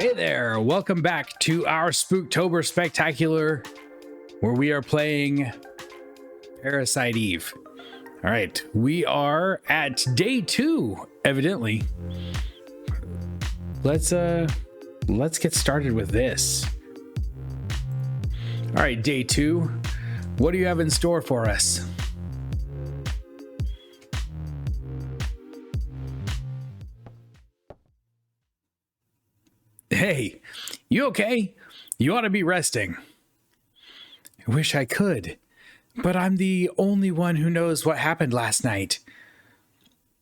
Hey there, welcome back to our Spooktober Spectacular, where we are playing Parasite Eve. All right, we are at day 2, evidently. Let's get started with this. All right, day 2, what do you have in store for us? Hey, you okay? You ought to be resting. I wish I could, but I'm the only one who knows what happened last night.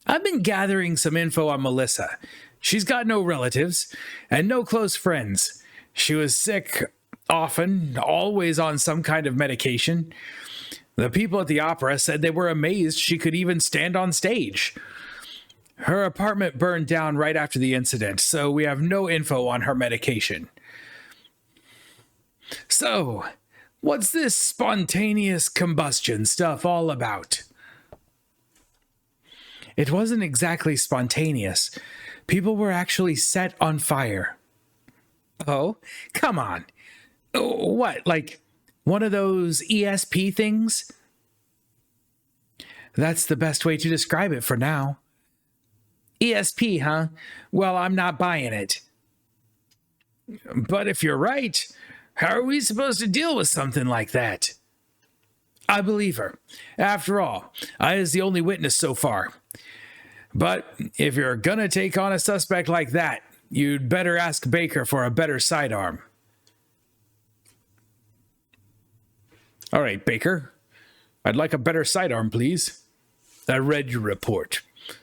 I've been gathering some info on Melissa. She's got no relatives and no close friends. She was sick often, always on some kind of medication. The people at the opera said they were amazed she could even stand on stage. Her apartment burned down right after the incident, so we have no info on her medication. So, what's this spontaneous combustion stuff all about? It wasn't exactly spontaneous. People were actually set on fire. Oh, come on. What, like one of those ESP things? That's the best way to describe it for now. ESP, huh? Well, I'm not buying it. But if you're right, how are we supposed to deal with something like that? I believe her. After all, Aya's the only witness so far. But if you're gonna take on a suspect like that, you'd better ask Baker for a better sidearm. All right, Baker. I'd like a better sidearm, please. I read your report.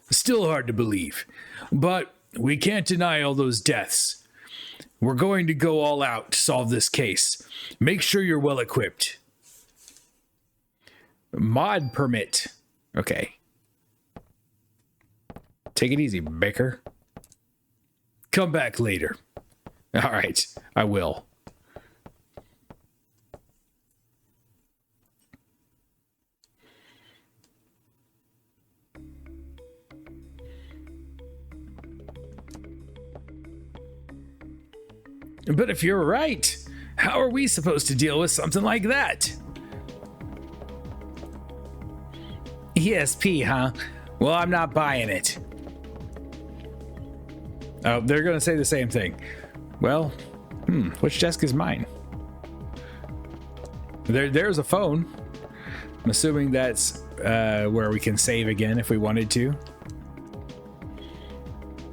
Still hard to believe, but we can't deny all those deaths. We're going to go all out to solve this case. Make sure you're well equipped. Mod permit. Okay. Take it easy, Baker. Come back later. All right, I will. But if you're right, how are we supposed to deal with something like that? ESP, huh? Well, I'm not buying it. Oh, they're going to say the same thing. Well, which desk is mine? There's a phone. I'm assuming that's where we can save again if we wanted to.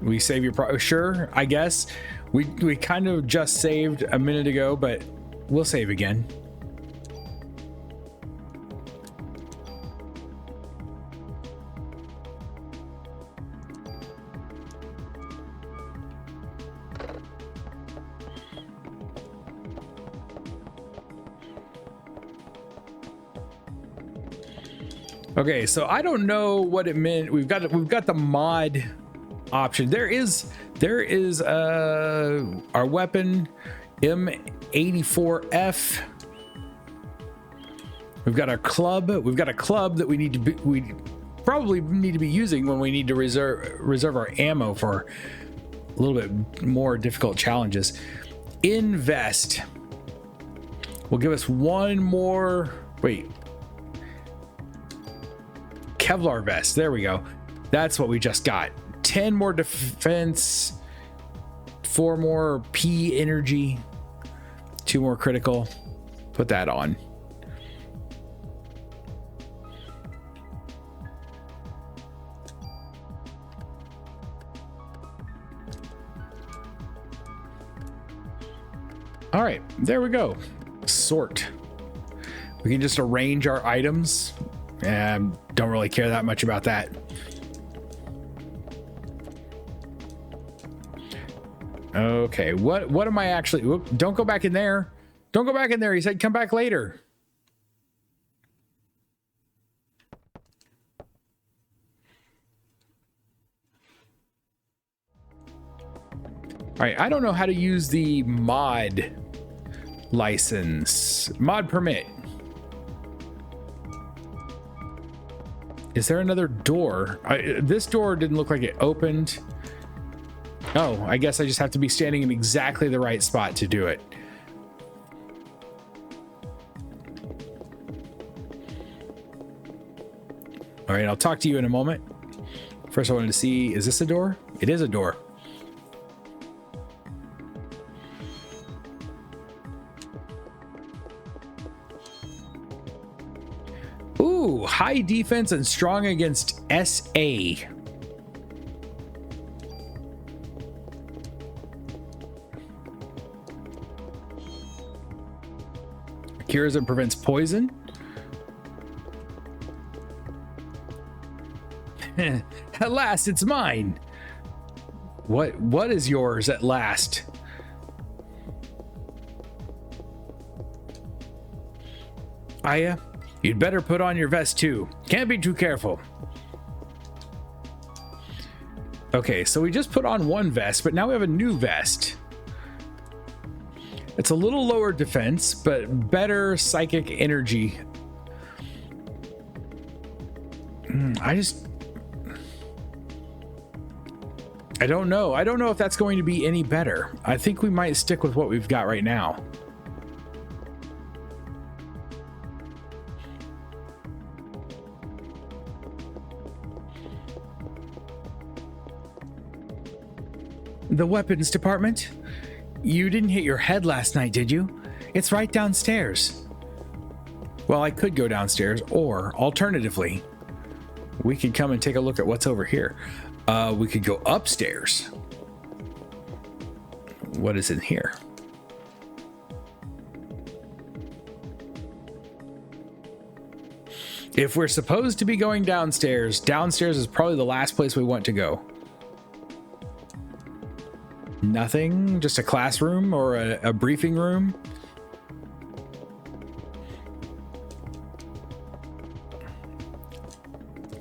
We save your sure, I guess. We kind of just saved a minute ago, but we'll save again. Okay, so I don't know what it meant. We've got the mod option. There is our weapon M84F. We've got our club. We've got a club that we probably need to be using when we need to reserve our ammo for a little bit more difficult challenges. Invest will give us one more. Wait. Kevlar vest. There we go. That's what we just got. 10 more defense, 4 more P energy, 2 more critical. Put that on. All right, there we go. Sort. We can just arrange our items. Don't really care that much about that. Okay, what am I actually... Whoop, don't go back in there. Don't go back in there. He said come back later. All right, I don't know how to use the mod license. Mod permit. Is there another door? This door didn't look like it opened. Oh, I guess I just have to be standing in exactly the right spot to do it. All right, I'll talk to you in a moment. First, I wanted to see, is this a door? It is a door. Ooh, high defense and strong against SA. Cures and prevents poison. At last, it's mine. What is yours at last? Aya, you'd better put on your vest too. Can't be too careful. Okay, so we just put on one vest, but now we have a new vest. It's a little lower defense, but better psychic energy. I don't know. I don't know if that's going to be any better. I think we might stick with what we've got right now. The weapons department? You didn't hit your head last night, did you? It's right downstairs. Well, I could go downstairs, or alternatively, we could come and take a look at what's over here. We could go upstairs. What is in here? If we're supposed to be going downstairs, downstairs is probably the last place we want to go. Nothing? Just a classroom or a briefing room?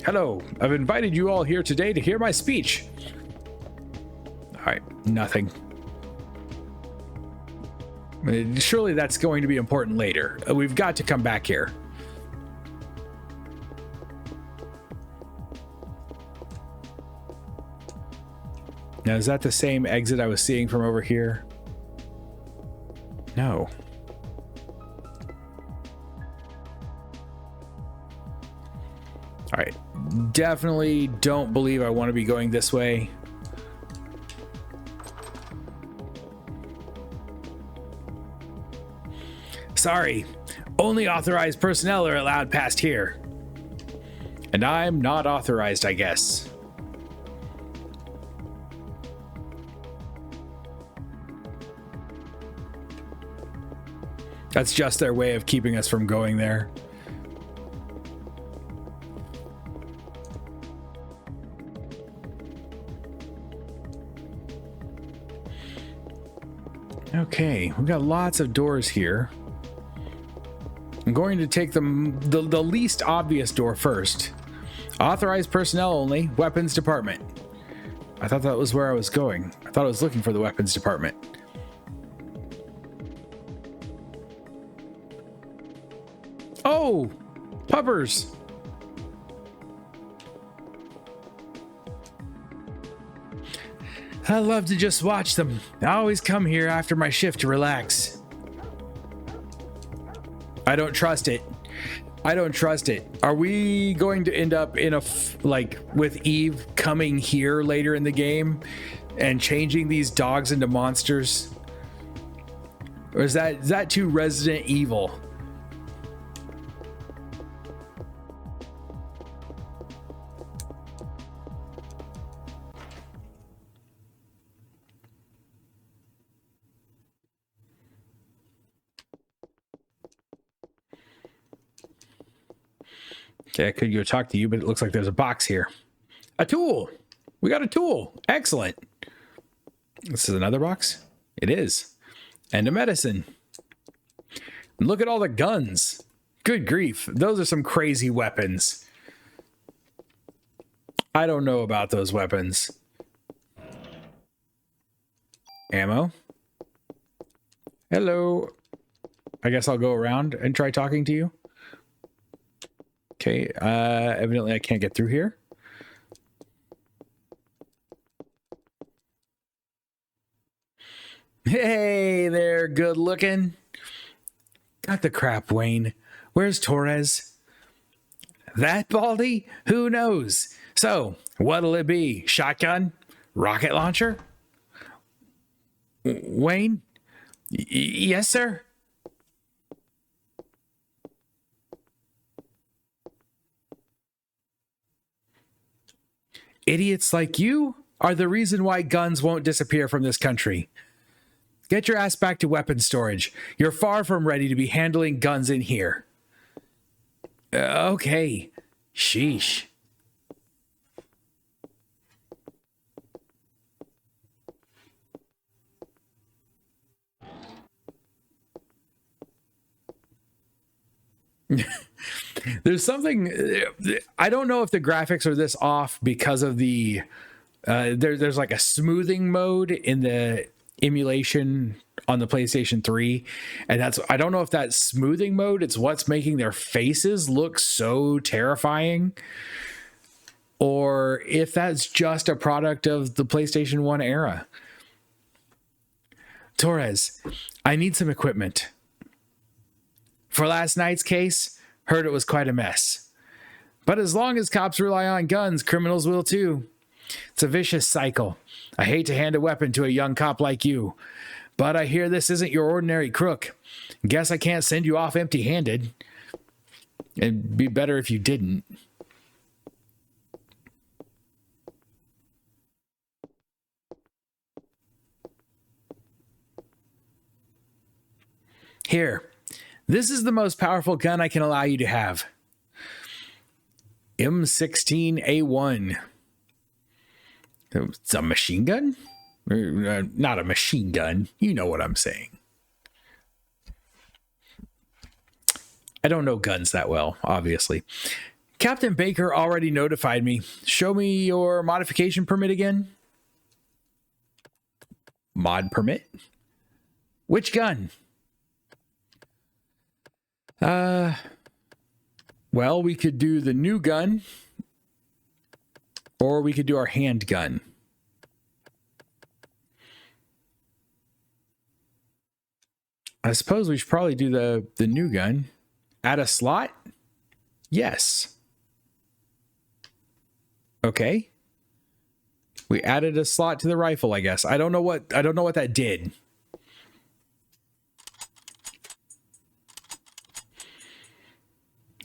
Hello, I've invited you all here today to hear my speech. All right, nothing. Surely that's going to be important later. We've got to come back here. Now, is that the same exit I was seeing from over here? No. All right. Definitely don't believe I want to be going this way. Sorry. Only authorized personnel are allowed past here. And I'm not authorized, I guess. That's just their way of keeping us from going there. Okay, we've got lots of doors here. I'm going to take the least obvious door first. Authorized personnel only, weapons department. I thought that was where I was going. I thought I was looking for the weapons department. Oh, puppers. I love to just watch them. I always come here after my shift to relax. I don't trust it. I don't trust it. Are we going to end up in with Eve coming here later in the game and changing these dogs into monsters? Or is that too Resident Evil? Okay, I could go talk to you, but it looks like there's a box here. A tool! We got a tool! Excellent! This is another box? It is. And a medicine. And look at all the guns. Good grief. Those are some crazy weapons. I don't know about those weapons. Ammo. Hello. I guess I'll go around and try talking to you. Okay, evidently I can't get through here. Hey there, good looking. Got the crap, Wayne. Where's Torres? That Baldy? Who knows? So, what'll it be? Shotgun? Rocket launcher? Wayne? Yes, sir? Idiots like you are the reason why guns won't disappear from this country. Get your ass back to weapons storage. You're far from ready to be handling guns in here. Okay. Sheesh. There's something, I don't know if the graphics are this off because of the there's like a smoothing mode in the emulation on the PlayStation 3, and that's, I don't know if that smoothing mode, it's what's making their faces look so terrifying, or if that's just a product of the PlayStation 1 era. Torres, I need some equipment. For last night's case, heard it was quite a mess. But as long as cops rely on guns, criminals will too. It's a vicious cycle. I hate to hand a weapon to a young cop like you, but I hear this isn't your ordinary crook. Guess I can't send you off empty-handed. It'd be better if you didn't. Here, this is the most powerful gun I can allow you to have. M16A1. It's a machine gun? Not a machine gun. You know what I'm saying. I don't know guns that well, obviously. Captain Baker already notified me. Show me your modification permit again. Mod permit? Which gun? Well, we could do the new gun, or we could do our handgun. I suppose we should probably do the new gun. Add a slot? Yes. Okay. We added a slot to the rifle, I guess. I don't know what that did.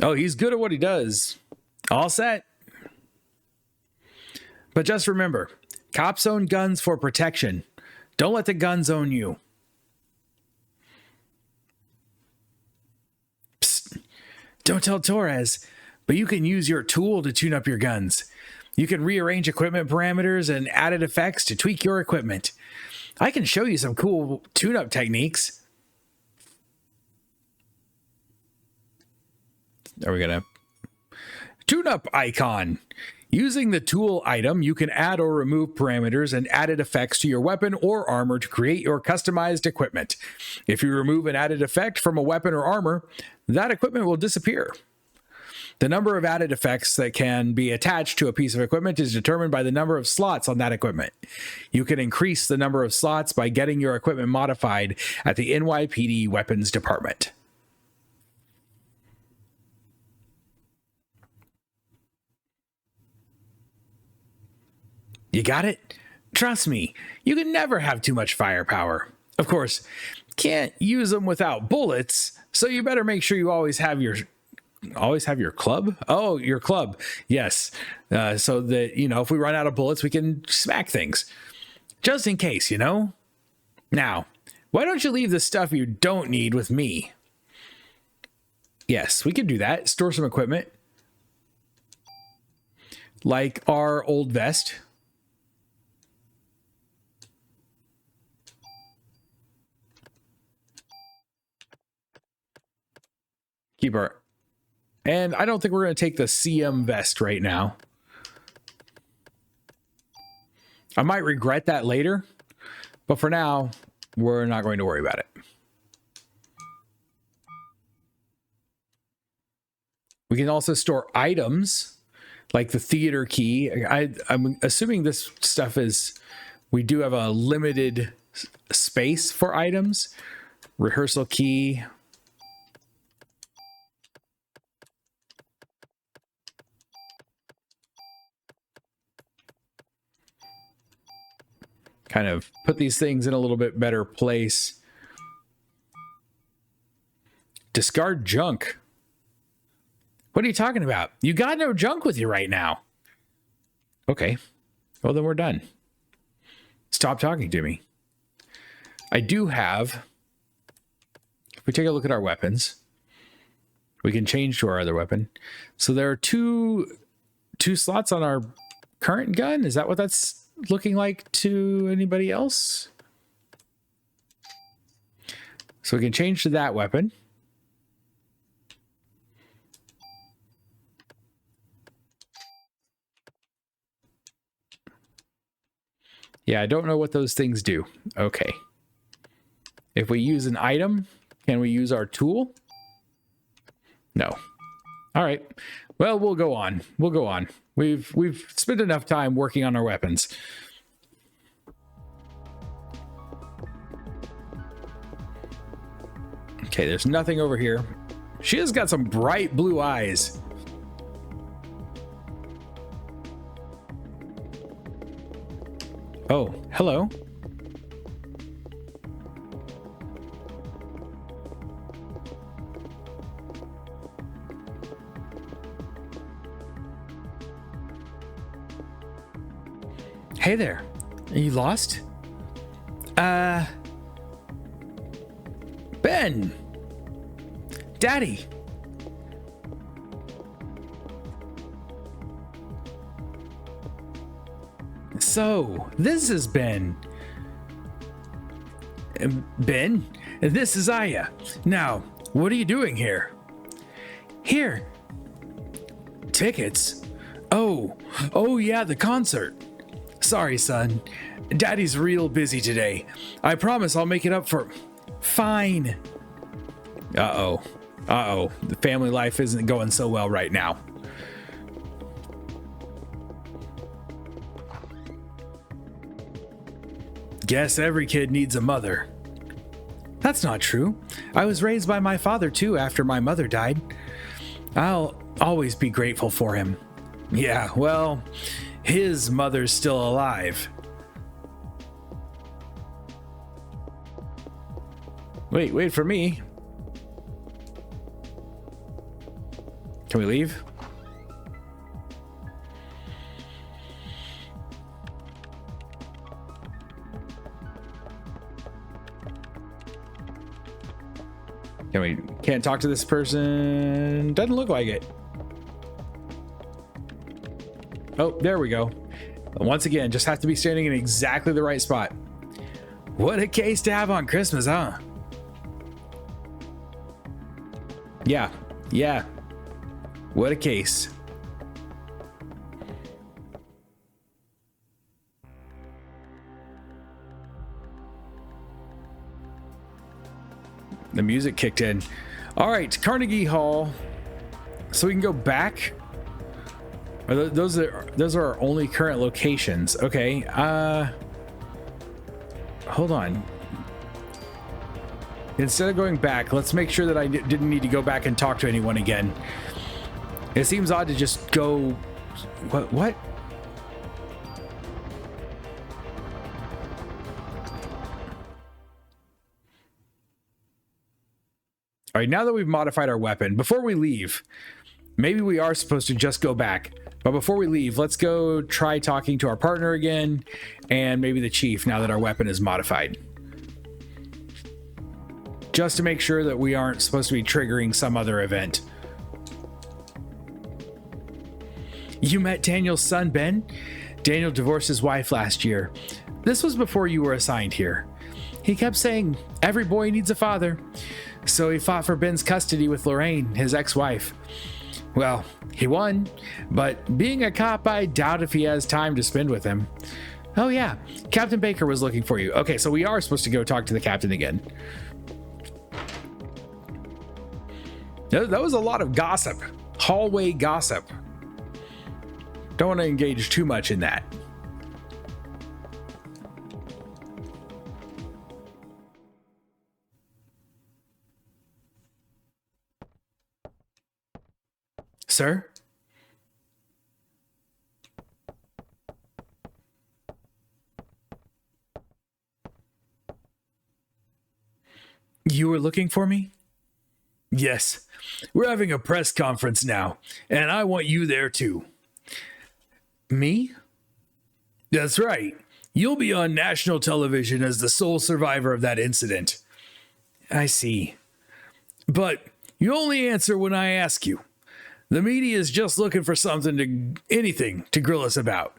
Oh, he's good at what he does. All set. But just remember, cops own guns for protection. Don't let the guns own you. Psst. Don't tell Torres, but you can use your tool to tune up your guns. You can rearrange equipment parameters and added effects to tweak your equipment. I can show you some cool tune-up techniques. Are we gonna tune-up icon? Using the tool item, you can add or remove parameters and added effects to your weapon or armor to create your customized equipment. If you remove an added effect from a weapon or armor, that equipment will disappear. The number of added effects that can be attached to a piece of equipment is determined by the number of slots on that equipment. You can increase the number of slots by getting your equipment modified at the NYPD Weapons Department. You got it? Trust me, you can never have too much firepower. Of course, can't use them without bullets, so you better make sure you always have your club? Oh, your club. Yes. So that, if we run out of bullets, we can smack things. Just in case, Now, why don't you leave the stuff you don't need with me? Yes, we could do that. Store some equipment. Like our old vest. Keep our... And I don't think we're going to take the CM vest right now. I might regret that later, but for now, we're not going to worry about it. We can also store items, like the theater key. I'm assuming this stuff is... We do have a limited space for items. Rehearsal key. Kind of put these things in a little bit better place. Discard junk. What are you talking about? You got no junk with you right now. Okay. Well, then we're done. Stop talking to me. I do have... If we take a look at our weapons, we can change to our other weapon. So there are two slots on our current gun. Is that what that's looking like to anybody else? So we can change to that weapon. Yeah, I don't know what those things do. Okay. If we use an item, can we use our tool? No. All right. Well, we'll go on. We'll go on. We've spent enough time working on our weapons. Okay, there's nothing over here. She has got some bright blue eyes. Oh, hello. Hey there. Are you lost? Ben. Daddy. So, this is Ben. Ben, this is Aya. Now, what are you doing here? Here. Tickets? Oh yeah, the concert. Sorry, son. Daddy's real busy today. I promise I'll make it up for... Fine. Uh-oh. The family life isn't going so well right now. Guess every kid needs a mother. That's not true. I was raised by my father too after my mother died. I'll always be grateful for him. Yeah, well, his mother's still alive. Wait for me. Can we leave? Can't talk to this person. Doesn't look like it. Oh, there we go. Once again, just have to be standing in exactly the right spot. What a case to have on Christmas, huh? Yeah. What a case. The music kicked in. All right, Carnegie Hall. So we can go back. Those are our only current locations. Okay. Hold on. Instead of going back, let's make sure that I didn't need to go back and talk to anyone again. It seems odd to just go... What? All right, now that we've modified our weapon, before we leave, maybe we are supposed to just go back. But before we leave, let's go try talking to our partner again and maybe the chief now that our weapon is modified. Just to make sure that we aren't supposed to be triggering some other event. You met Daniel's son, Ben? Daniel divorced his wife last year. This was before you were assigned here. He kept saying, every boy needs a father. So he fought for Ben's custody with Lorraine, his ex-wife. Well, he won, but being a cop, I doubt if he has time to spend with him. Oh yeah, Captain Baker was looking for you. Okay, so we are supposed to go talk to the captain again. That was a lot of gossip. Hallway gossip. Don't want to engage too much in that. Sir? You were looking for me? Yes. We're having a press conference now, and I want you there too. Me? That's right. You'll be on national television as the sole survivor of that incident. I see. But you only answer when I ask you. The media is just looking for anything to grill us about.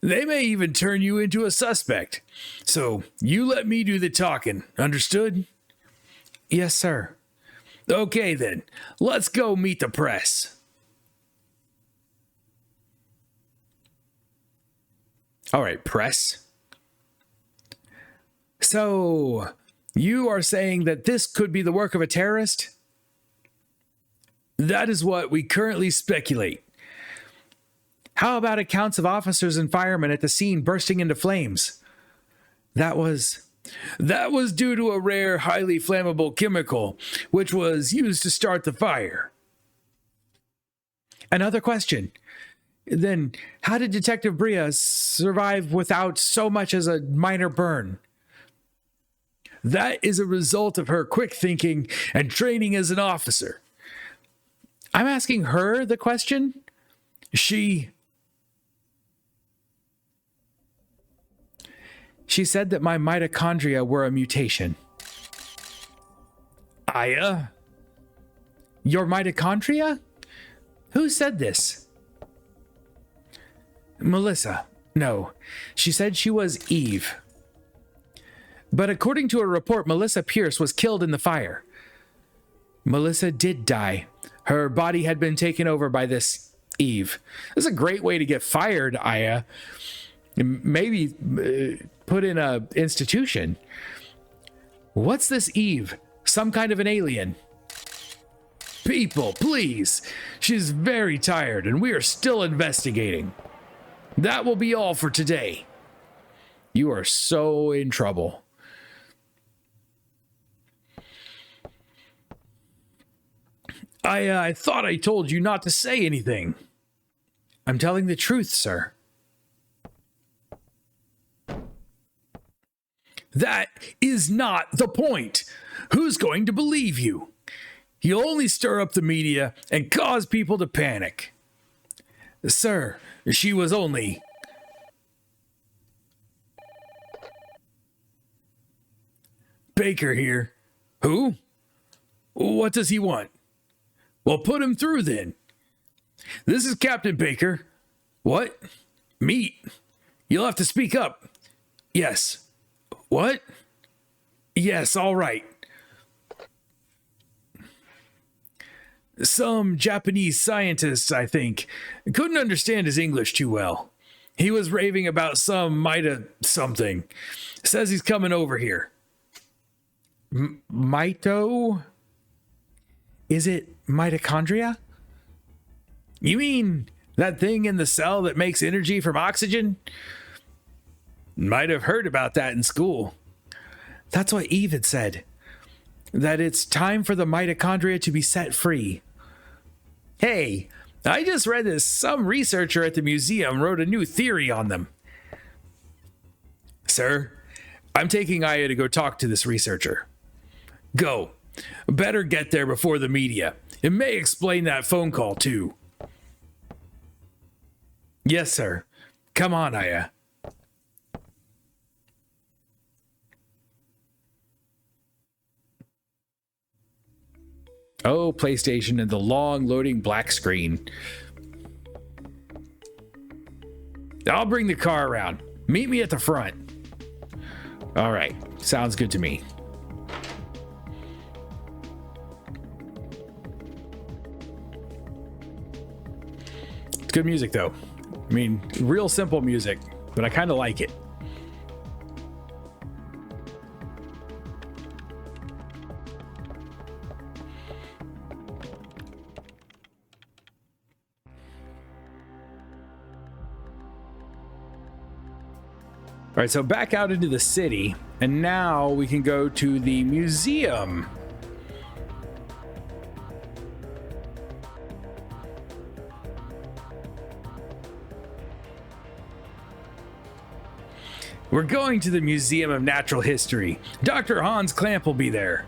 They may even turn you into a suspect. So you let me do the talking, understood? Yes, sir. Okay then, let's go meet the press. All right, press. So, you are saying that this could be the work of a terrorist? That is what we currently speculate. How about accounts of officers and firemen at the scene bursting into flames? That was due to a rare, highly flammable chemical, which was used to start the fire. Another question. Then, how did Detective Brea survive without so much as a minor burn? That is a result of her quick thinking and training as an officer. I'm asking her the question. She said that my mitochondria were a mutation. Aya? Your mitochondria? Who said this? Melissa. No, she said she was Eve. But according to a report, Melissa Pierce was killed in the fire. Melissa did die. Her body had been taken over by this Eve. This is a great way to get fired, Aya. Maybe put in a institution. What's this Eve? Some kind of an alien? People, please. She's very tired and we are still investigating. That will be all for today. You are so in trouble. I thought I told you not to say anything. I'm telling the truth, sir. That is not the point. Who's going to believe you? You'll only stir up the media and cause people to panic. Sir, she was only... Baker here. Who? What does he want? Well, put him through then. This is Captain Baker. What? Meet. You'll have to speak up. Yes. What? Yes, all right. Some Japanese scientists, I think, couldn't understand his English too well. He was raving about some something. Says he's coming over here. Mito? Is it mitochondria? You mean that thing in the cell that makes energy from oxygen? Might have heard about that in school. That's what Eve had said. That it's time for the mitochondria to be set free. Hey, I just read that some researcher at the museum wrote a new theory on them. Sir, I'm taking Aya to go talk to this researcher. Go. Better get there before the media. It may explain that phone call too. Yes, sir. Come on, Aya. Oh, PlayStation and the long loading black screen. I'll bring the car around. Meet me at the front. All right. Sounds good to me. It's good music, though. I mean, real simple music, but I kind of like it. All right, so back out into the city, and now we can go to the museum. We're going to the Museum of Natural History. Dr. Hans Clamp will be there.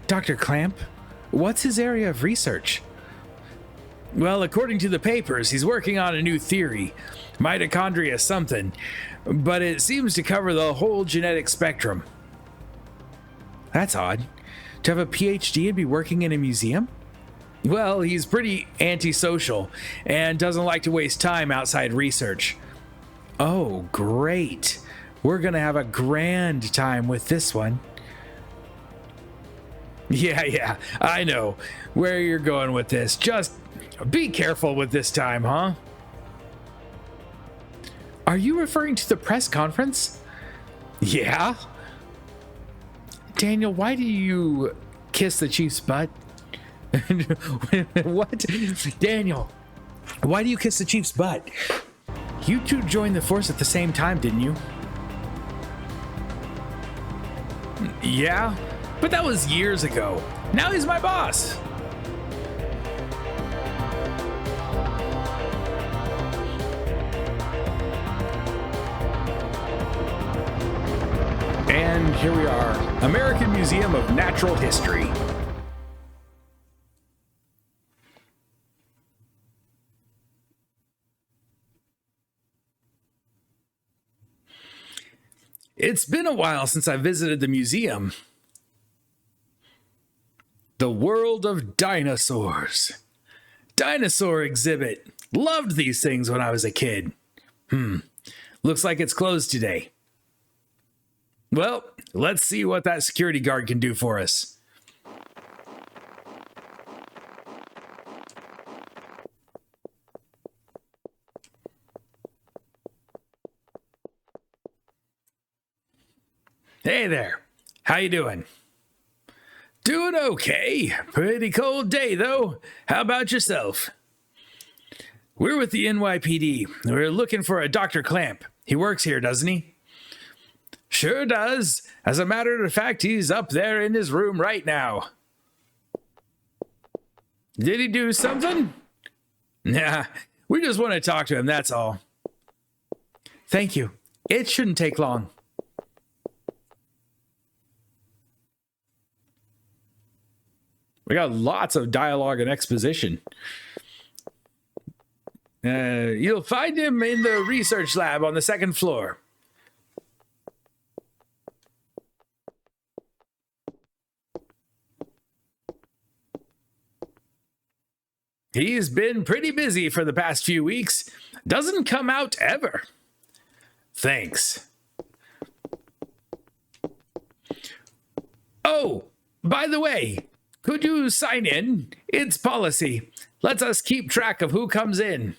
Dr. Clamp? What's his area of research? Well, according to the papers, he's working on a new theory. Mitochondria something. But it seems to cover the whole genetic spectrum. That's odd. To have a PhD and be working in a museum? Well, he's pretty antisocial and doesn't like to waste time outside research. Oh, great. We're gonna have a grand time with this one. Yeah, I know where you're going with this. Just be careful with this time, huh? Are you referring to the press conference? Yeah. Daniel, why do you kiss the chief's butt? What? Daniel, why do you kiss the chief's butt? You two joined the force at the same time, didn't you? Yeah, but that was years ago. Now he's my boss. And here we are, American Museum of Natural History. It's been a while since I visited the museum. The world of dinosaurs. Dinosaur exhibit. Loved these things when I was a kid. Looks like it's closed today. Well, let's see what that security guard can do for us. Hey there. How you doing? Doing okay. Pretty cold day, though. How about yourself? We're with the NYPD. We're looking for a Dr. Clamp. He works here, doesn't he? Sure does. As a matter of fact, he's up there in his room right now. Did he do something? Nah, we just want to talk to him, that's all. Thank you. It shouldn't take long. We got lots of dialogue and exposition. You'll find him in the research lab on the second floor. He's been pretty busy for the past few weeks. Doesn't come out ever. Thanks. Oh, by the way, could you sign in? It's policy. Lets us keep track of who comes in.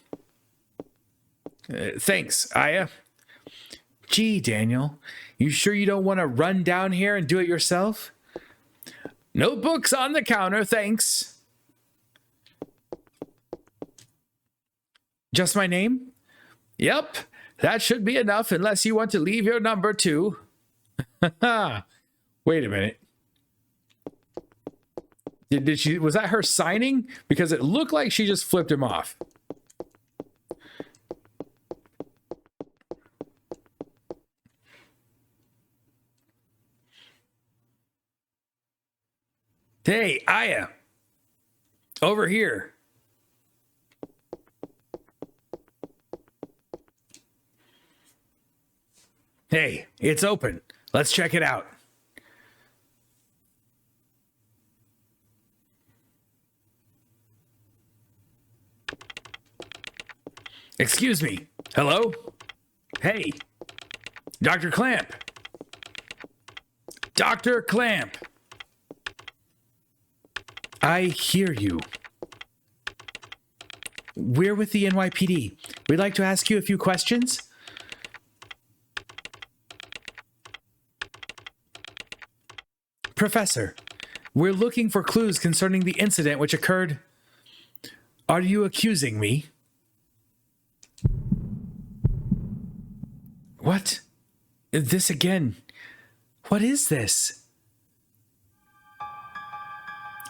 Thanks, Aya. Gee, Daniel, you sure you don't want to run down here and do it yourself? Notebooks on the counter, thanks. Just my name? Yep, that should be enough unless you want to leave your number too. Wait a minute. Did she, was that her signing? Because it looked like she just flipped him off. Hey, Aya. Over here. Hey, it's open. Let's check it out. Excuse me. Hello? Hey. Dr. Clamp. Dr. Clamp. I hear you. We're with the NYPD. We'd like to ask you a few questions. Professor, we're looking for clues concerning the incident which occurred. Are you accusing me? What? This again? What is this?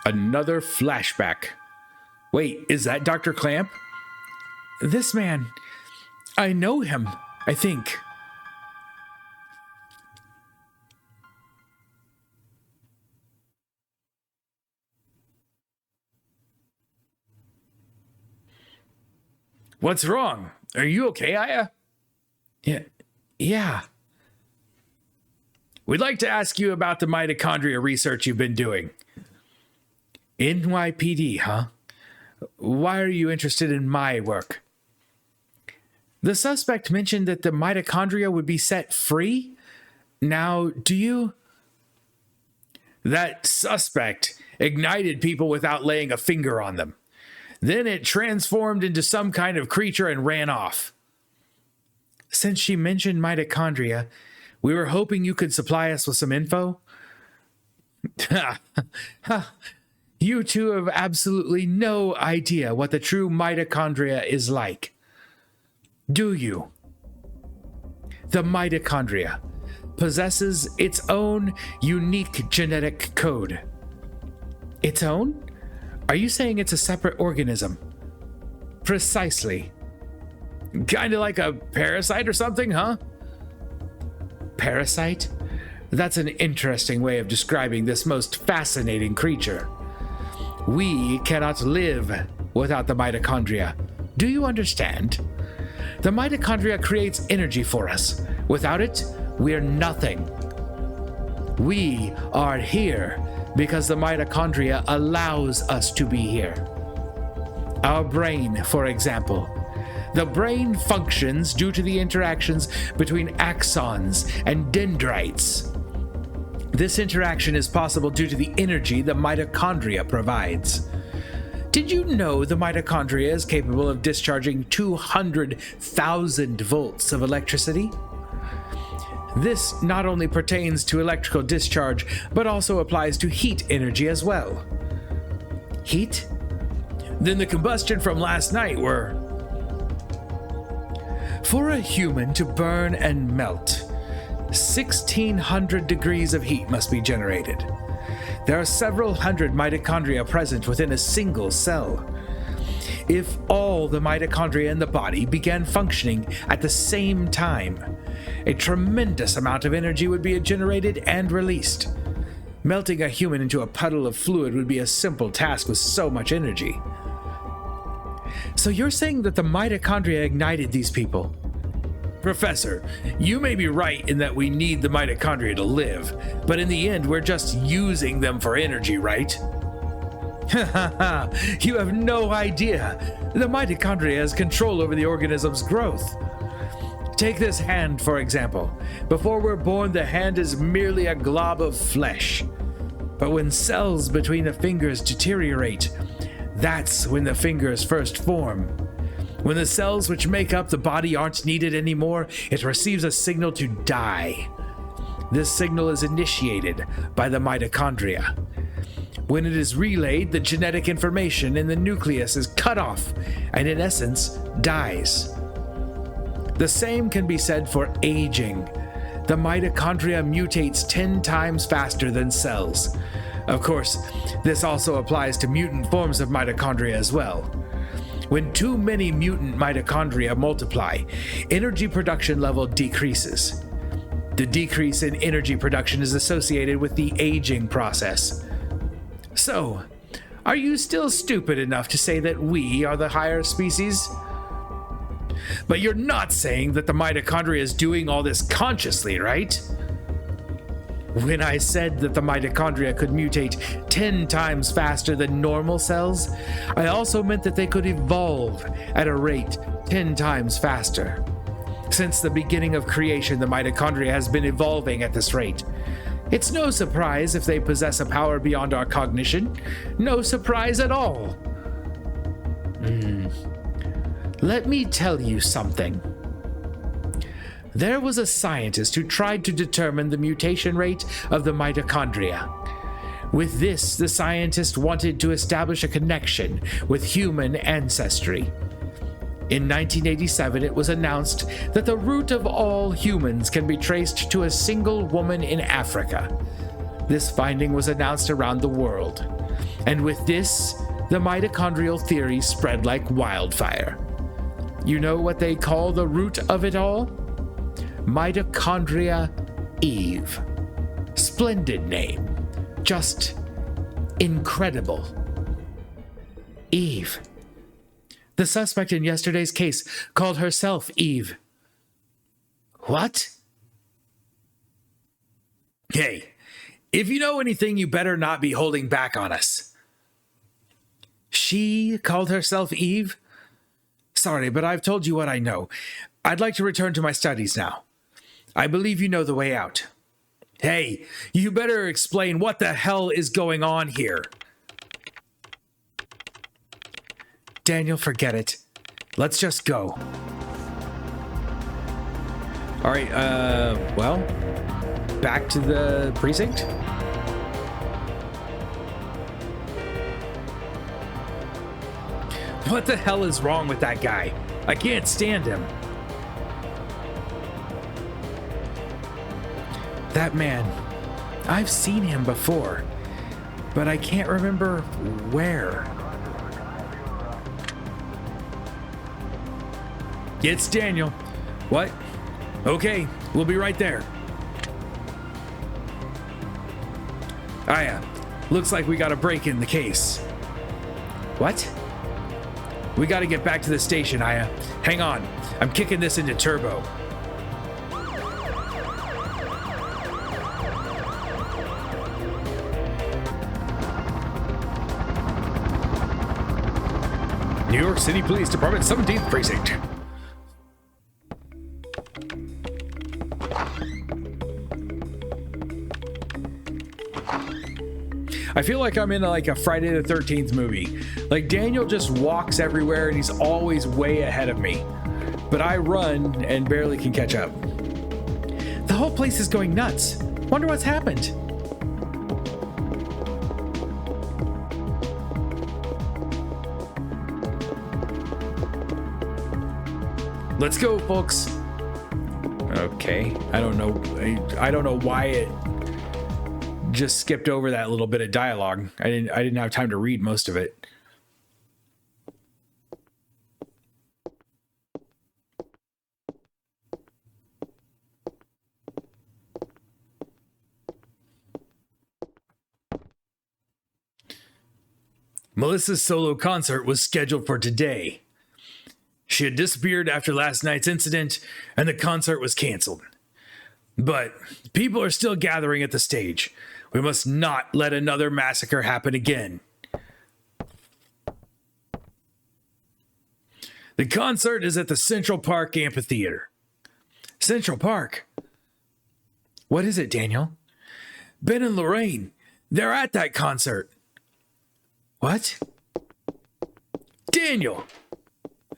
Another flashback. Wait, is that Dr. Clamp? This man. I know him, I think. What's wrong? Are you okay, Aya? Yeah. We'd like to ask you about the mitochondria research you've been doing. NYPD, huh? Why are you interested in my work? The suspect mentioned that the mitochondria would be set free. Now, do you... That suspect ignited people without laying a finger on them. Then it transformed into some kind of creature and ran off. Since she mentioned mitochondria, we were hoping you could supply us with some info. You two have absolutely no idea what the true mitochondria is like. Do you? The mitochondria possesses its own unique genetic code. Its own? Are you saying it's a separate organism? Precisely. Kinda like a parasite or something, huh? Parasite? That's an interesting way of describing this most fascinating creature. We cannot live without the mitochondria. Do you understand? The mitochondria creates energy for us. Without it, we're nothing. We are here because the mitochondria allows us to be here. Our brain, for example. The brain functions due to the interactions between axons and dendrites. This interaction is possible due to the energy the mitochondria provides. Did you know the mitochondria is capable of discharging 200,000 volts of electricity? This not only pertains to electrical discharge, but also applies to heat energy as well. Heat? Then the combustion from last night were... For a human to burn and melt, 1,600 degrees of heat must be generated. There are several hundred mitochondria present within a single cell. If all the mitochondria in the body began functioning at the same time, a tremendous amount of energy would be generated and released. Melting a human into a puddle of fluid would be a simple task with so much energy. So you're saying that the mitochondria ignited these people? Professor, you may be right in that we need the mitochondria to live, but in the end, we're just using them for energy, right? You have no idea. The mitochondria has control over the organism's growth. Take this hand, for example. Before we're born, the hand is merely a glob of flesh. But when cells between the fingers deteriorate, that's when the fingers first form. When the cells which make up the body aren't needed anymore, it receives a signal to die. This signal is initiated by the mitochondria. When it is relayed, the genetic information in the nucleus is cut off and, in essence, dies. The same can be said for aging. The mitochondria mutates 10 times faster than cells. Of course, this also applies to mutant forms of mitochondria as well. When too many mutant mitochondria multiply, energy production level decreases. The decrease in energy production is associated with the aging process. So, are you still stupid enough to say that we are the higher species? But you're not saying that the mitochondria is doing all this consciously, right? When I said that the mitochondria could mutate 10 times faster than normal cells, I also meant that they could evolve at a rate 10 times faster. Since the beginning of creation, the mitochondria has been evolving at this rate. It's no surprise if they possess a power beyond our cognition. No surprise at all. Let me tell you something. There was a scientist who tried to determine the mutation rate of the mitochondria. With this, the scientist wanted to establish a connection with human ancestry. In 1987, it was announced that the root of all humans can be traced to a single woman in Africa. This finding was announced around the world. And with this, the mitochondrial theory spread like wildfire. You know what they call the root of it all? Mitochondria Eve. Splendid name. Just incredible. Eve. The suspect in yesterday's case called herself Eve. What? Hey, if you know anything, you better not be holding back on us. She called herself Eve? Sorry, but I've told you what I know. I'd like to return to my studies now. I believe you know the way out. Hey, you better explain what the hell is going on here. Daniel, forget it. Let's just go. All right, well, back to the precinct. What the hell is wrong with that guy? I can't stand him. That man, I've seen him before, but I can't remember where. It's Daniel. What? Okay, we'll be right there. Aya, looks like we got a break in the case. What? We gotta get back to the station, Aya. Hang on, I'm kicking this into turbo. New York City Police Department, 17th Precinct. I feel like I'm in like a Friday the 13th movie. Like Daniel just walks everywhere and he's always way ahead of me. But I run and barely can catch up. The whole place is going nuts. Wonder what's happened. Let's go, folks. Okay, I don't know why it just skipped over that little bit of dialogue. I didn't have time to read most of it. Melissa's solo concert was scheduled for today. She had disappeared after last night's incident, and the concert was canceled. But people are still gathering at the stage. We must not let another massacre happen again. The concert is at the Central Park Amphitheater. Central Park? What is it, Daniel? Ben and Lorraine, they're at that concert. What? Daniel!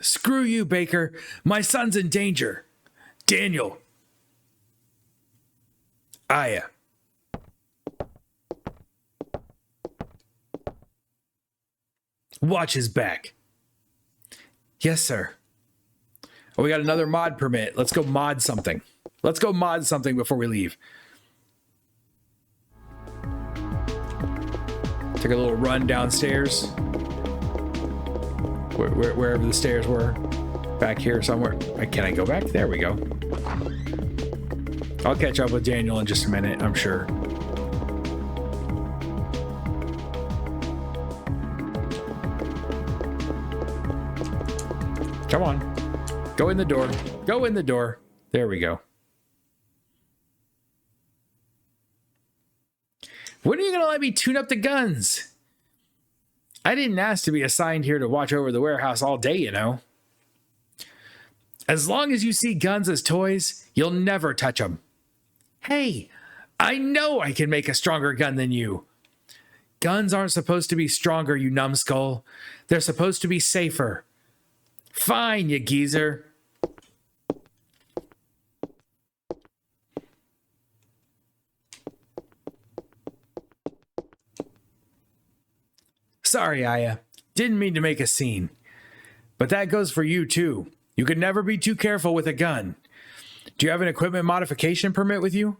Screw you, Baker. My son's in danger. Daniel. Aya. Watch his back. Yes, sir. Oh, we got another mod permit. Let's go mod something. Let's go mod something before we leave. Take a little run downstairs. Wherever the stairs were. Back here somewhere. Can I go back? There we go. I'll catch up with Daniel in just a minute, I'm sure. Come on. Go in the door. Go in the door. There we go. When are you going to let me tune up the guns? I didn't ask to be assigned here to watch over the warehouse all day, you know. As long as you see guns as toys, you'll never touch them. Hey, I know I can make a stronger gun than you. Guns aren't supposed to be stronger, you numbskull. They're supposed to be safer. Fine, you geezer. Sorry, Aya. Didn't mean to make a scene. But that goes for you, too. You could never be too careful with a gun. Do you have an equipment modification permit with you?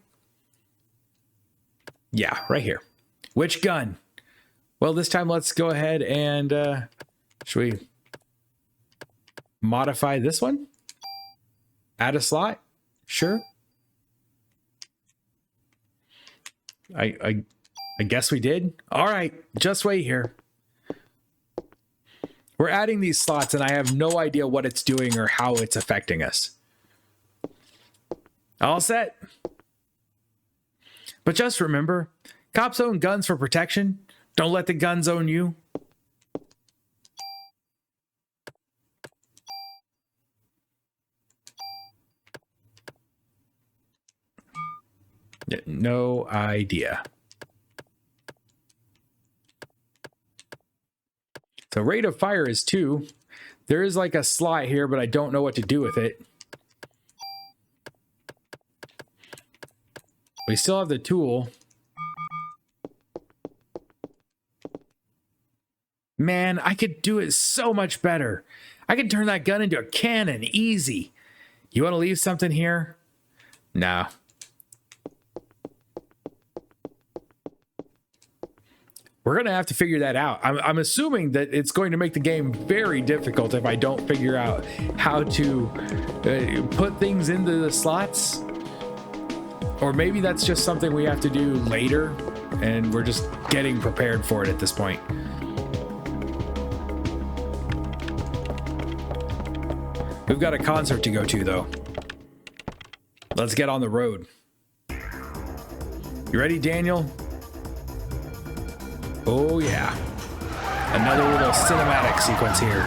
Yeah, right here. Which gun? Well, this time let's go ahead and... should we modify this one? Add a slot? Sure. I guess we did. All right, just wait here. We're adding these slots and I have no idea what it's doing or how it's affecting us. All set. But just remember, cops own guns for protection. Don't let the guns own you. No idea. So rate of fire is 2. There is like a slot here, but I don't know what to do with it. We still have the tool. Man, I could do it so much better. I could turn that gun into a cannon, easy. You want to leave something here? No. We're going to have to figure that out. I'm assuming that it's going to make the game very difficult if I don't figure out how to put things into the slots. Or maybe that's just something we have to do later, and we're just getting prepared for it at this point. We've got a concert to go to, though. Let's get on the road. You ready, Daniel? Oh, yeah. Another little cinematic sequence here.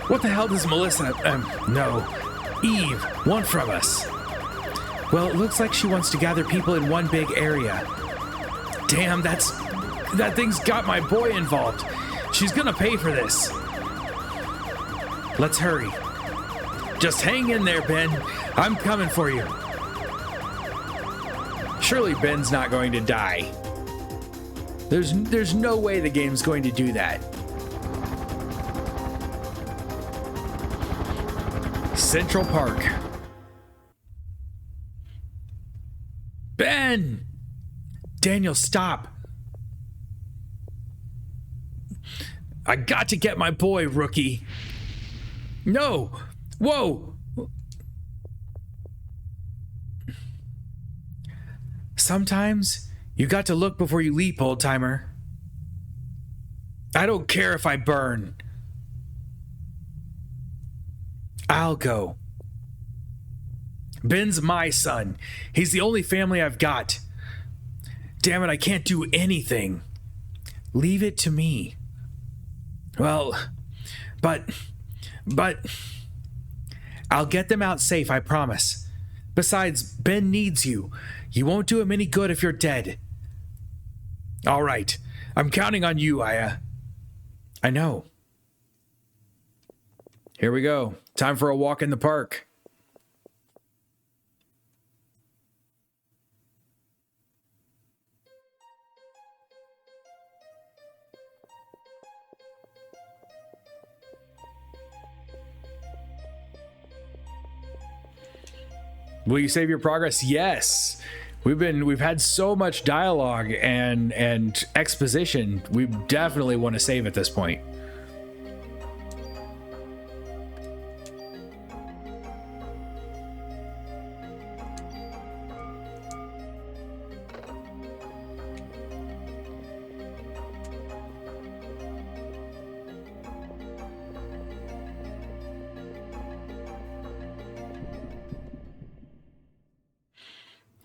What the hell does Melissa, no, Eve want from us? Well, it looks like she wants to gather people in one big area. Damn, that thing's got my boy involved. She's gonna pay for this. Let's hurry. Just hang in there, Ben. I'm coming for you. Surely Ben's not going to die. There's no way the game's going to do that. Central Park. Ben! Daniel, stop. I got to get my boy, rookie. No! Whoa! Sometimes you got to look before you leap, old timer. I don't care if I burn. I'll go. Ben's my son. He's the only family I've got. Damn it, I can't do anything. Leave it to me. Well, but I'll get them out safe, I promise. Besides, Ben needs you. You won't do him any good if you're dead. All right, I'm counting on you, Aya. I know. Here we go. Time for a walk in the park. Will you save your progress? Yes. We've had so much dialogue and exposition. We definitely want to save at this point.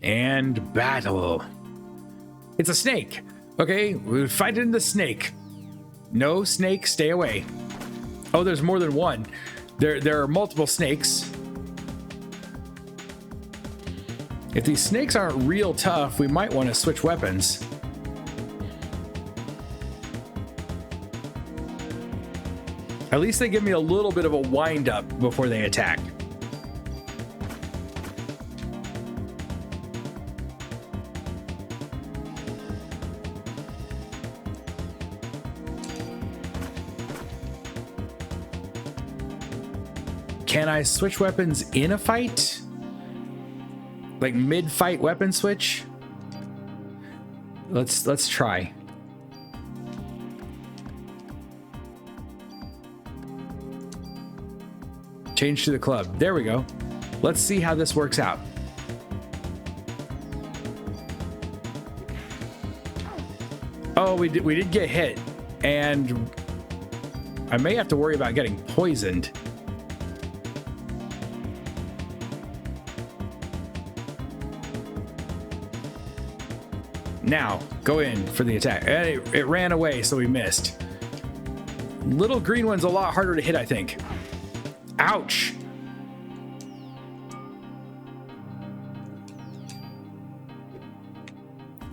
And battle. It's a snake. Okay, we fight in the snake. No snake, stay away. Oh, there's more than one. There are multiple snakes. If these snakes aren't real tough, we might want to switch weapons. At least they give me a little bit of a wind up before they attack. Can I switch weapons in a fight? Like mid-fight weapon switch? Let's try. Change to the club. There we go. Let's see how this works out. Oh, we did get hit, and I may have to worry about getting poisoned. Now, go in for the attack. It ran away, so we missed. Little green one's a lot harder to hit, I think. Ouch!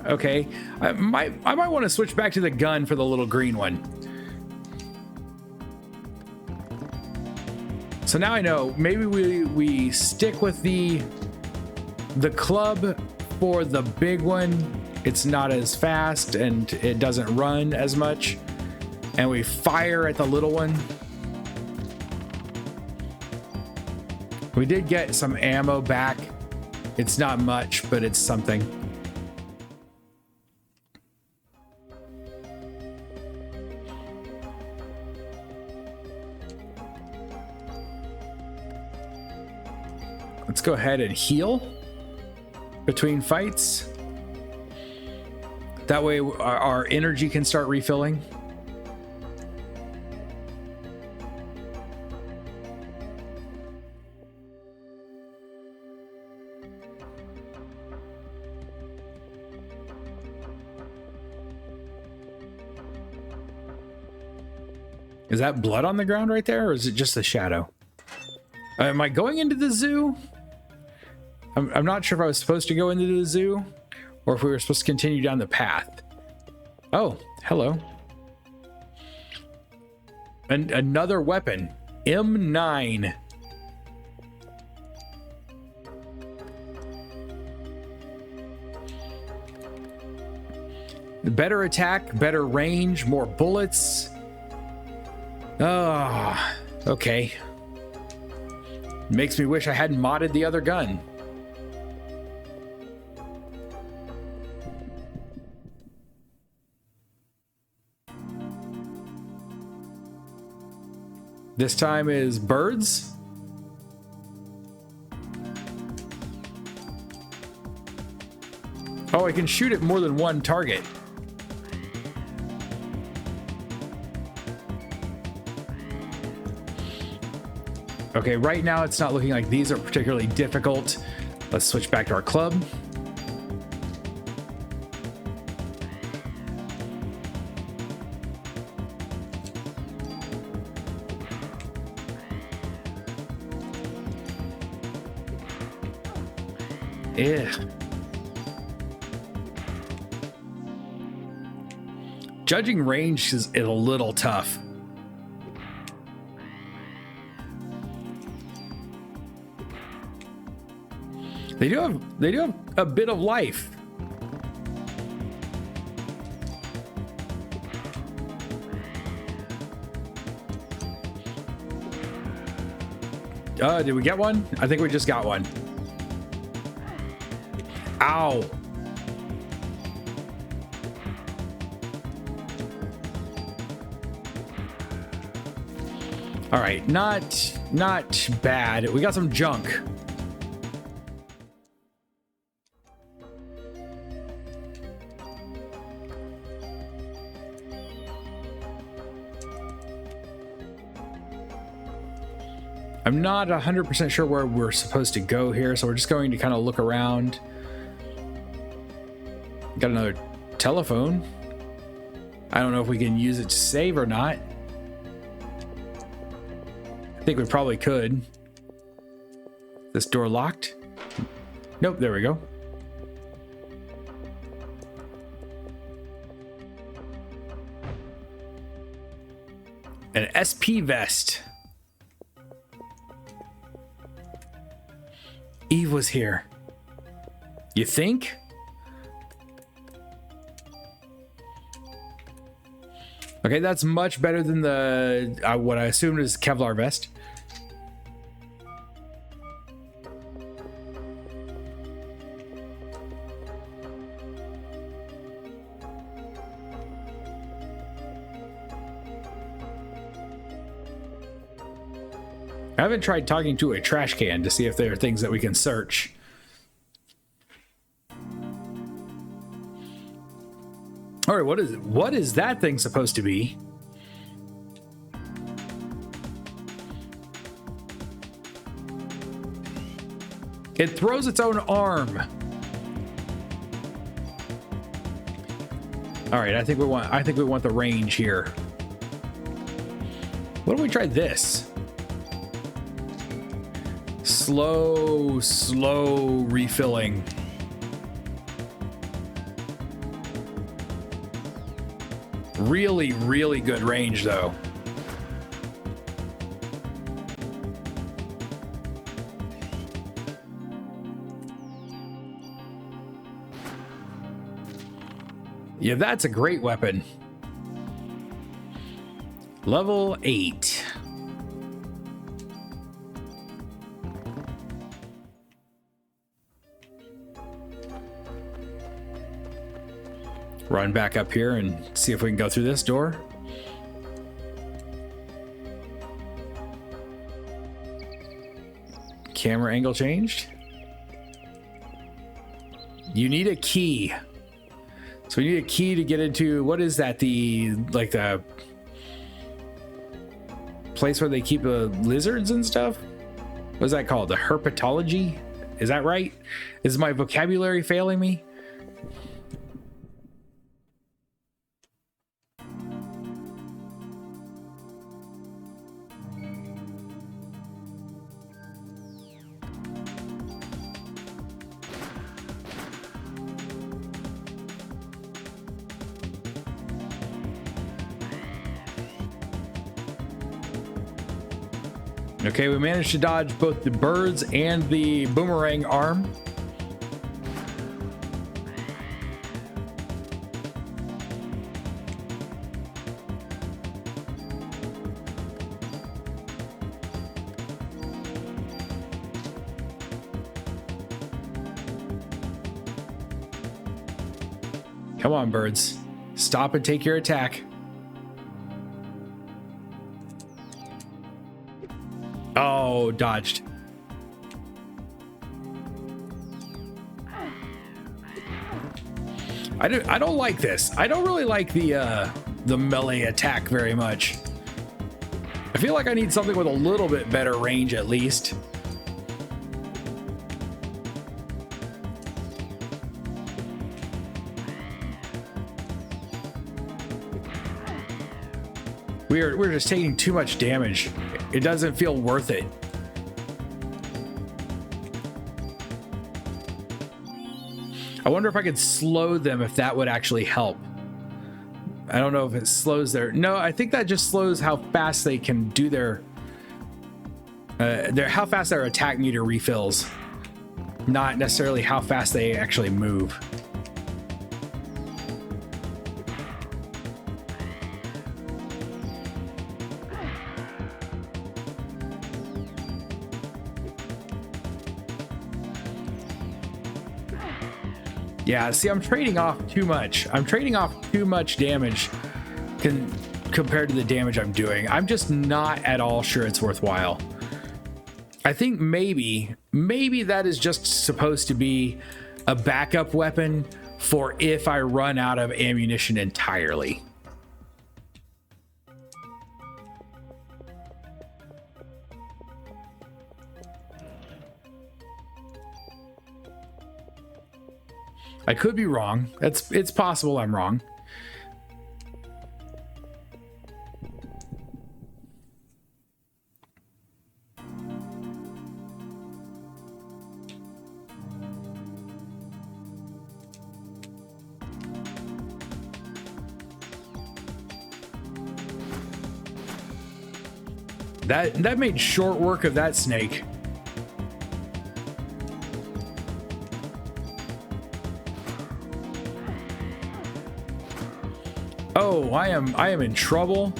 Okay, I might want to switch back to the gun for the little green one. So now I know, maybe we stick with the club for the big one. It's not as fast and it doesn't run as much. And we fire at the little one. We did get some ammo back. It's not much, but it's something. Let's go ahead and heal between fights. That way our energy can start refilling. Is that blood on the ground right there, or is it just a shadow? Am I going into the zoo? I'm not sure if I was supposed to go into the zoo or if we were supposed to continue down the path. Oh, hello. And another weapon, M9. Better attack, better range, more bullets. Oh, okay. Makes me wish I hadn't modded the other gun. This time is birds. Oh, I can shoot at more than one target. Okay, right now it's not looking like these are particularly difficult. Let's switch back to our club. Ugh. Judging range is a little tough. They do have a bit of life. Did we get one? I think we just got one. Ow. All right, not bad. We got some junk. I'm not 100% sure where we're supposed to go here, so we're just going to kind of look around. Got another telephone. I don't know if we can use it to save or not. I think we probably could. This door locked? Nope, there we go. An SP vest. Eve was here. You think? Okay, that's much better than the what I assumed is Kevlar vest. I haven't tried talking to a trash can to see if there are things that we can search. All right, what is that thing supposed to be? It throws its own arm. All right, I think we want the range here. What if we try this? Slow refilling. Really good range though. Yeah, that's a great weapon. Level 8. Run back up here and see if we can go through this door. Camera angle changed. You need a key. So we need a key to get into, what is that? The place where they keep the lizards and stuff? What is that called? The herpetology? Is that right? Is my vocabulary failing me? Okay, we managed to dodge both the birds and the boomerang arm. Come on, birds. Stop and take your attack. Oh, dodged. I don't like this. I don't really like the melee attack very much. I feel like I need something with a little bit better range at least. We're just taking too much damage. It doesn't feel worth it. I wonder if I could slow them, if that would actually help. I don't know if it slows their... No, I think that just slows how fast they can do their how fast their attack meter refills. Not necessarily how fast they actually move. Yeah, see, I'm trading off too much. I'm trading off too much damage compared to the damage I'm doing. I'm just not at all sure it's worthwhile. I think maybe that is just supposed to be a backup weapon for if I run out of ammunition entirely. I could be wrong. It's possible I'm wrong. That made short work of that snake. Oh, I am in trouble.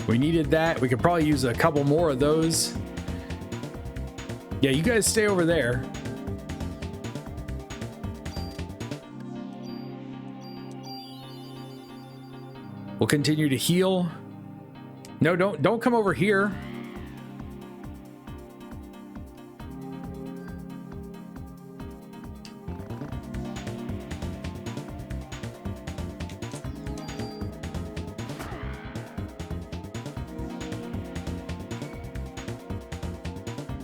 We needed that. We could probably use a couple more of those. Yeah, you guys stay over there. We'll continue to heal. No, don't come over here.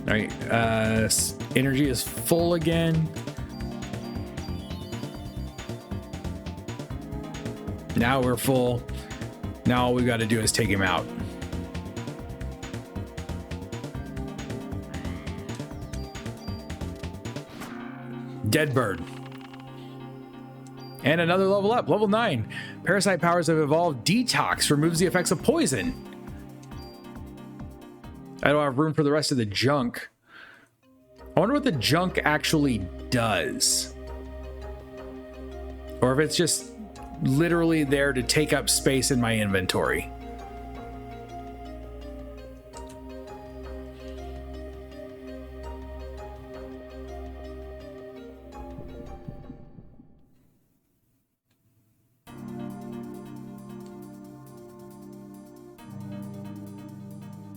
All right, energy is full again. Now we're full. Now all we got to do is take him out. Dead bird. And another level up, level 9. Parasite powers have evolved. Detox removes the effects of poison. I don't have room for the rest of the junk. I wonder what the junk actually does. Or if it's just literally there to take up space in my inventory.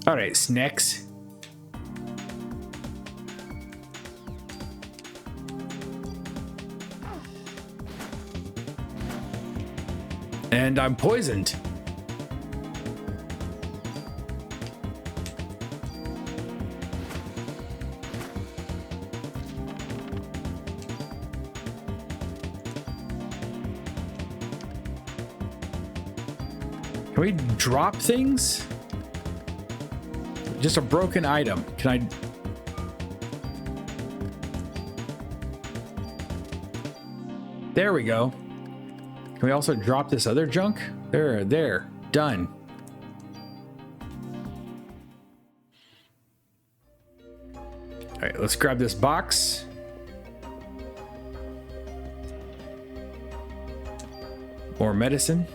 All right, snacks. And I'm poisoned. Can we drop things? Just a broken item. Can I? There we go. Can we also drop this other junk? There. Done. All right, let's grab this box. More medicine.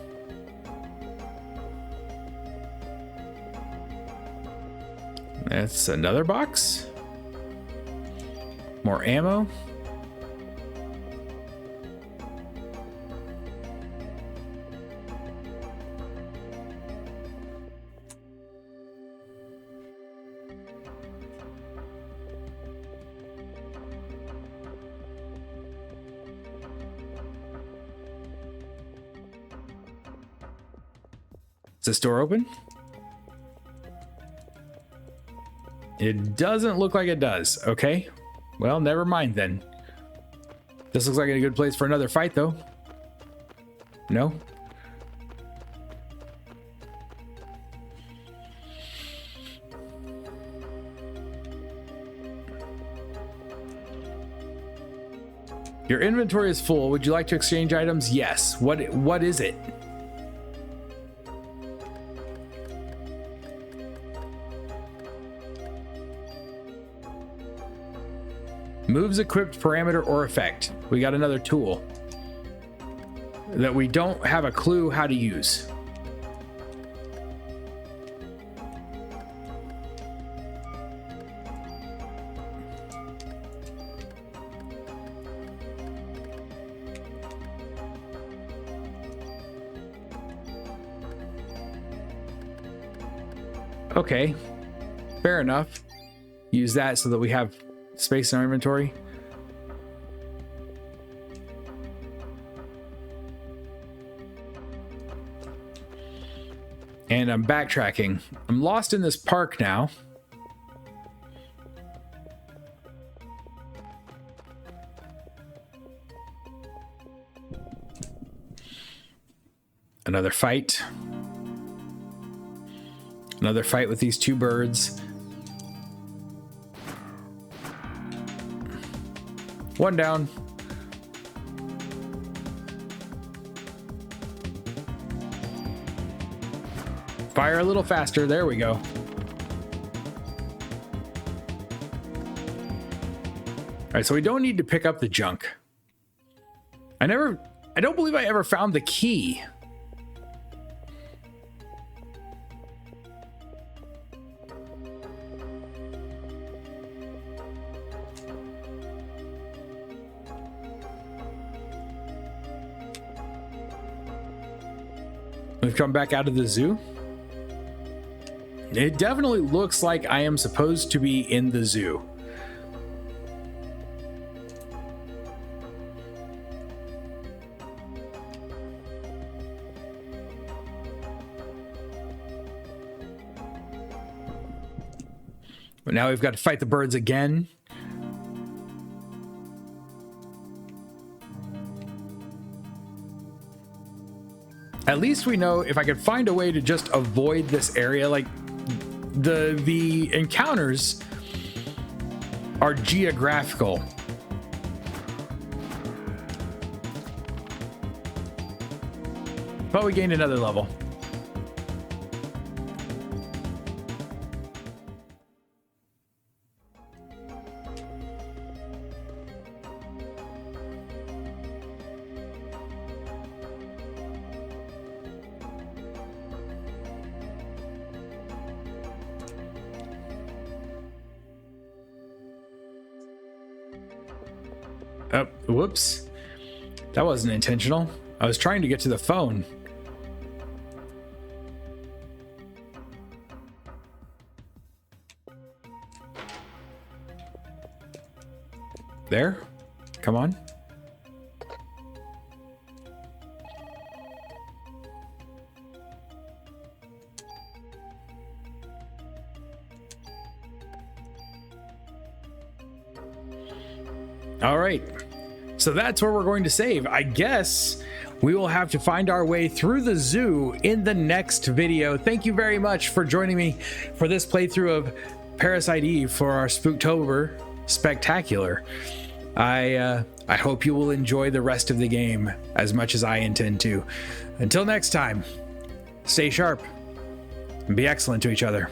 That's another box. More ammo. Is this door open? It doesn't look like it does. Okay. Well, never mind then. This looks like a good place for another fight, though. No? Your inventory is full. Would you like to exchange items? Yes. What is it? Moves equipped parameter or effect. We got another tool that we don't have a clue how to use. Okay, fair enough. Use that so that we have space in our inventory. And I'm backtracking. I'm lost in this park now. Another fight. Another fight with these two birds. One down. Fire a little faster. There we go. All right, so we don't need to pick up the junk. I don't believe I ever found the key. We've come back out of the zoo. It definitely looks like I am supposed to be in the zoo. But now we've got to fight the birds again. At least we know if I could find a way to just avoid this area, like the encounters are geographical. But we gained another level. Oh, whoops. That wasn't intentional. I was trying to get to the phone. There? Come on. All right. So that's where we're going to save. I guess we will have to find our way through the zoo in the next video. Thank you very much for joining me for this playthrough of Parasite Eve for our Spooktober Spectacular. I hope you will enjoy the rest of the game as much as I intend to. Until next time, stay sharp and be excellent to each other.